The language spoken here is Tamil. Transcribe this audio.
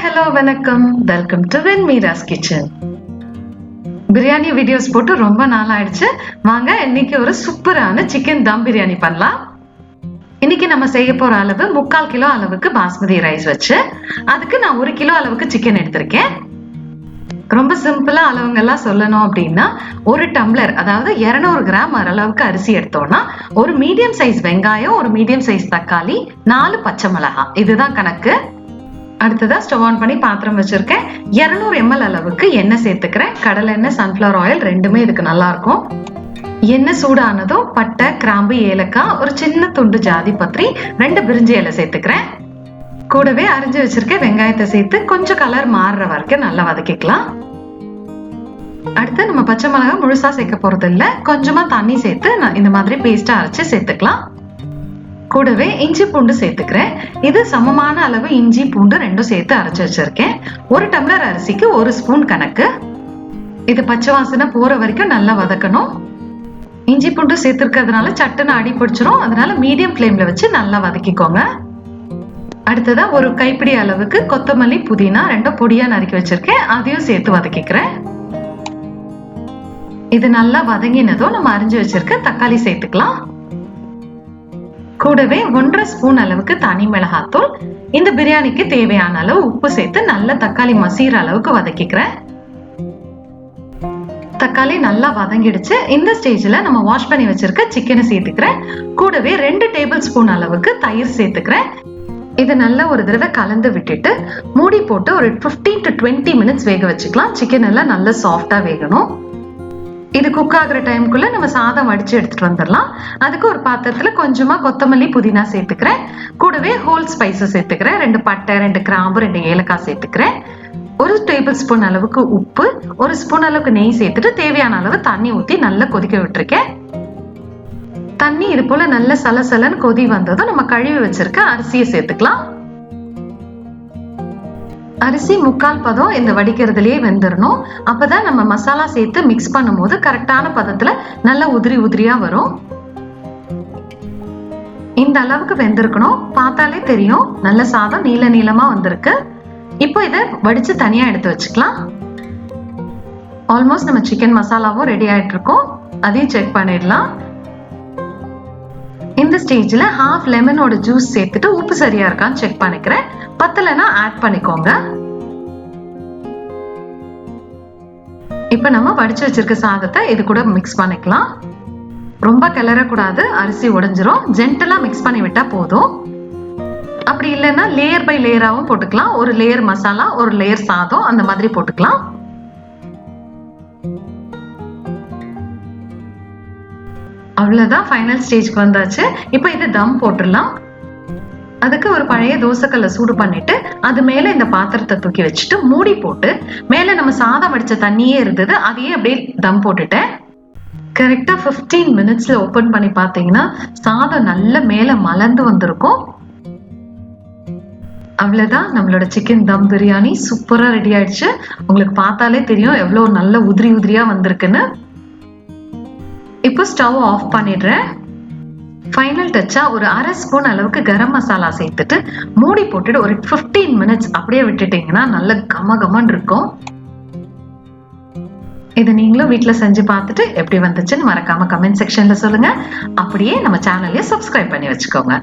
ஹலோ வணக்கம், வெல்கம் டு வெண்மீராஸ் கிச்சன். பிரியாணி வீடியோஸ் போட்டு ரொம்ப நாள் ஆயிடுச்சு. வாங்க இன்னைக்கு ஒரு சூப்பரான சிக்கன் தம் பிரியாணி பண்ணலாம். இன்னைக்கு நம்ம செய்ய போற அளவு 3/4 கிலோ அளவுக்கு பாஸ்மதி ரைஸ் வச்சு அதுக்கு நான் 1 கிலோ அளவுக்கு சிக்கன் எடுத்திருக்கேன். ரொம்ப சிம்பிளா அளவுங்கெல்லாம் சொல்லணும் அப்படின்னா, ஒரு டம்ளர் அதாவது 200 கிராம் அளவுக்கு அரிசி எடுத்தோம்னா ஒரு மீடியம் சைஸ் வெங்காயம், ஒரு மீடியம் சைஸ் தக்காளி, 4 பச்சை மிளகாய், இதுதான் கணக்கு. அடுத்ததா ஸ்டவ் ஆன் பண்ணி பாத்திரம் வச்சிருக்கேன். 200 ml அளவுக்கு எண்ணெய் சேர்த்துக்கிறேன். கடலை எண்ணெய், சன்ஃபிளவர் ஆயில் ரெண்டுமே இதுக்கு நல்லா இருக்கும். எண்ணெய் சூடானதும் பட்டை, கிராம்பு, ஏலக்காய், ஒரு சின்ன துண்டு ஜாதி பத்திரி, 2 பிரிஞ்சி இலை சேர்த்துக்கிறேன். கூடவே அரிஞ்சு வச்சிருக்க வெங்காயத்தை சேர்த்து கொஞ்சம் கலர் மாறுற வரைக்கும் நல்லா வதக்கிக்கலாம். அடுத்து நம்ம பச்சை மிளகாய் முழுசா சேர்க்க போறது இல்ல, கொஞ்சமா தண்ணி சேர்த்து இந்த மாதிரி பேஸ்டா அரைச்சு சேர்த்துக்கலாம். கூடவே இஞ்சி பூண்டு சேர்த்துக்கிறேன். இது சமமான அளவு இஞ்சி பூண்டு ரெண்டும் சேர்த்து அரைச்சு வச்சிருக்கேன். 1 டம்ளர் அரிசிக்கு 1 ஸ்பூன் கணக்கு. இது பச்சை வாசனை போற வரைக்கும் நல்லா வதக்கணும். இஞ்சி பூண்டு சேர்த்துருக்கிறதுனால சட்டுன்னு அடி பிடிச்சிரும், அதனால மீடியம் ஃப்ளேம்ல வச்சு நல்லா வதக்கிக்கோங்க. அடுத்ததா ஒரு கைப்பிடி அளவுக்கு கொத்தமல்லி, புதினா ரெண்டும் பொடியா நறுக்கி வச்சிருக்கேன், அதையும் சேர்த்து வதக்கிக்கிறேன். இது நல்லா வதங்கினதும் நம்ம அரிஞ்சு வச்சிருக்க தக்காளி சேர்த்துக்கலாம். கூடவே 1.5 ஸ்பூன் அளவுக்கு தனி மிளகாத்தூள், இந்த பிரியாணிக்கு தேவையான அளவு உப்பு சேர்த்து நல்ல தக்காளி மசீர அளவுக்கு வதக்கிக்கிறேன். தக்காளி நல்லா வதங்கிடுச்சு. இந்த ஸ்டேஜ்ல நம்ம வாஷ் பண்ணி வச்சிருக்க சிக்கனை சேர்த்துக்கிறேன். கூடவே 2 டேபிள் ஸ்பூன் அளவுக்கு தயிர் சேர்த்துக்கிறேன். இது நல்லா ஒரு தடவை கலந்து விட்டுட்டு மூடி போட்டு ஒரு 15 to 20 மினிட்ஸ் வேக வச்சுக்கலாம். சிக்கன் எல்லாம் நல்லா சாஃப்டா வேகணும். இது குக் ஆகுற டைமுக்குள்ள நம்ம சாதம் வடிச்சு எடுத்துட்டு வந்துடலாம். அதுக்கு ஒரு பாத்திரத்துல கொஞ்சமா கொத்தமல்லி, புதினா சேர்த்துக்கிறேன். கூடவே ஹோல் ஸ்பைசஸ் சேர்த்துக்கிறேன். 2 பட்டை, 2 கிராம்பு, 2 ஏலக்காய் சேர்த்துக்கிறேன். 1 டேபிள் ஸ்பூன் அளவுக்கு உப்பு, 1 ஸ்பூன் அளவுக்கு நெய் சேர்த்துட்டு தேவையான அளவு தண்ணி ஊத்தி நல்லா கொதிக்க விட்டுருக்கேன். தண்ணி இது போல நல்ல சலசலன்னு கொதி வந்ததும் நம்ம கழுவி வச்சிருக்க அரிசியை சேர்த்துக்கலாம். அரிசி 3/4 பதம் இந்த வடிக்கிறதுலயே வெந்துடணும். அப்பதான் நம்ம மசாலா சேர்த்து மிக்ஸ் பண்ணும் போது கரெக்டான பதத்துல நல்லா உதிரி உதிரியா வரும். இந்த அளவுக்கு வெந்திருக்கணும். பார்த்தாலே தெரியும் நல்ல சாதம் நீள நீளமா வந்திருக்கு. இப்போ இதை வடிச்சு தனியா எடுத்து வச்சுக்கலாம். ஆல்மோஸ்ட் நம்ம சிக்கன் மசாலாவும் ரெடி ஆயிட்டு இருக்கோம், அதையும் செக் பண்ணிடலாம். இந்த ஸ்டேஜ்ல ஹாஃப் லெமனோட ஜூஸ் சேர்த்துட்டு உப்பு சரியா இருக்கான்னு செக் பண்ணிக்கிறேன். பத்தலைன்னா ஆட் பண்ணிக்கோங்க. இப்ப நம்ம வடிச்சு வச்சிருக்க சாதத்தை இது கூட மிக்ஸ் பண்ணிக்கலாம். ரொம்ப கிளறக்கூடாது, அரிசி உடைஞ்சிரும். ஜென்டலா மிக்ஸ் பண்ணி விட்டா போதும். அப்படி இல்லைன்னா லேயர் பை லேயராவும் போட்டுக்கலாம். ஒரு லேயர் மசாலா, ஒரு லேயர் சாதம், அந்த மாதிரி போட்டுக்கலாம். அவ்வளவுதான், ஃபைனல் ஸ்டேஜ்க்கு வந்தாச்சு. இப்போ இது தம் போட்டுடலாம். அதுக்கு ஒரு பழைய தோசைக்கல்ல சூடு பண்ணிட்டு அது மேல இந்த பாத்திரத்தை தூக்கி வச்சுட்டு மூடி போட்டு மேல நம்ம சாதம் வடிச்ச தண்ணியே இருந்தது, அதையே அப்படியே தம் போட்டுட்டேன். கரெக்டா 15 மினிட்ஸ்ல ஓபன் பண்ணி பாத்தீங்கன்னா சாதம் நல்ல மேல மலர்ந்து வந்திருக்கும். அவ்வளவுதான், நம்மளோட சிக்கன் தம் பிரியாணி சூப்பரா ரெடி ஆயிடுச்சு. உங்களுக்கு பார்த்தாலே தெரியும் எவ்வளவு நல்ல உதிரி உதிரியா வந்திருக்குன்னு. இப்போ ஸ்டவ் ஆஃப் பண்ணிடுறேன். ஃபைனல் டச்சா ஒரு 1/2 ஸ்பூன் அளவுக்கு கரம் மசாலா சேர்த்துட்டு மூடி போட்டுட்டு ஒரு 15 மினிட்ஸ் அப்படியே விட்டுட்டீங்கன்னா நல்ல கமகமன்னு இருக்கும். இதை நீங்களும் வீட்டுல செஞ்சு பார்த்துட்டு எப்படி வந்துச்சுன்னு மறக்காம கமெண்ட் செக்ஷன்ல சொல்லுங்க. அப்படியே நம்ம சேனலையும் சப்ஸ்கிரைப் பண்ணி வச்சுக்கோங்க.